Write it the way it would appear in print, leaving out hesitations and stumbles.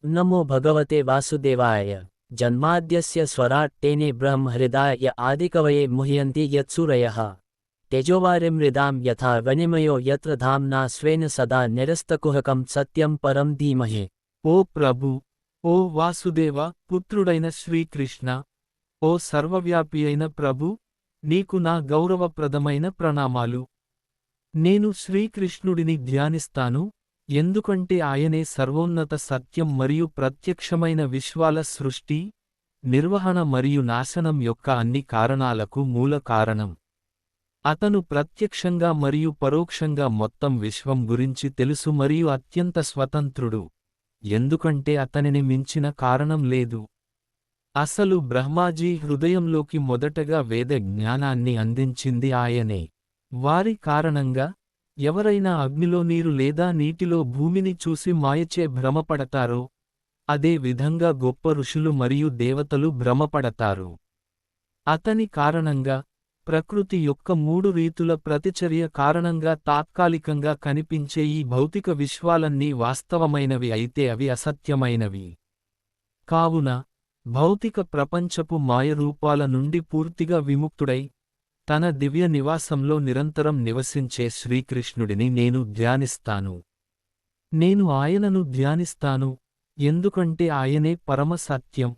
नमो भगवते वासुदेवाय। जन्माद्यस्य स्वराट् तेने ब्रह्महृदाय आदिकवये मुह्यन्ति यत्सूरयः। तेजोवारिमृदां यथा वनिमयो यत्र धाम्ना स्वेन सदा निरस्तकुहकं सत्यं परं धीमहि। ఓ ప్రభు, ఓ వాసుదేవ పుత్రుడైన శ్రీకృష్ణ, ఓ సర్వవ్యాపి అయిన ప్రభు, నీకు నా గౌరవప్రదమైన ప్రణామాలు. నేను శ్రీకృష్ణుడిని ధ్యానిస్తాను, ఎందుకంటే ఆయనే సర్వోన్నత సత్యం మరియు ప్రత్యక్షమైన విశ్వాల సృష్టి, నిర్వహణ మరియు నాశనం యొక్క అన్ని కారణాలకు మూల కారణం. అతను ప్రత్యక్షంగా మరియు పరోక్షంగా మొత్తం విశ్వం గురించి తెలుసు మరియు అత్యంత స్వతంత్రుడు, ఎందుకంటే అతనిని మించిన కారణం లేదు. అసలు బ్రహ్మాజీ హృదయంలోకి మొదటగా వేద జ్ఞానాన్ని అందించింది ఆయనే. వారి కారణంగా ఎవరైనా అగ్నిలో నీరు లేదా నీటిలో భూమిని చూసి మాయచే భ్రమపడతారో, అదే విధంగా గొప్ప ఋషులు మరియు దేవతలు భ్రమపడతారు. అతని కారణంగా ప్రకృతి యొక్క మూడు రీతుల ప్రతిచర్య కారణంగా తాత్కాలికంగా కనిపించే ఈ భౌతిక విశ్వాలన్నీ వాస్తవమైనవి అయితే అవి అసత్యమైనవి. కావున భౌతిక ప్రపంచపు మాయ రూపాల నుండి పూర్తిగా విముక్తుడై తన దివ్య నివాసంలో నిరంతరం నివసించే శ్రీకృష్ణుడిని నేను ధ్యానిస్తాను. నేను ఆయనను ధ్యానిస్తాను, ఎందుకంటే ఆయనే పరమ సత్యం.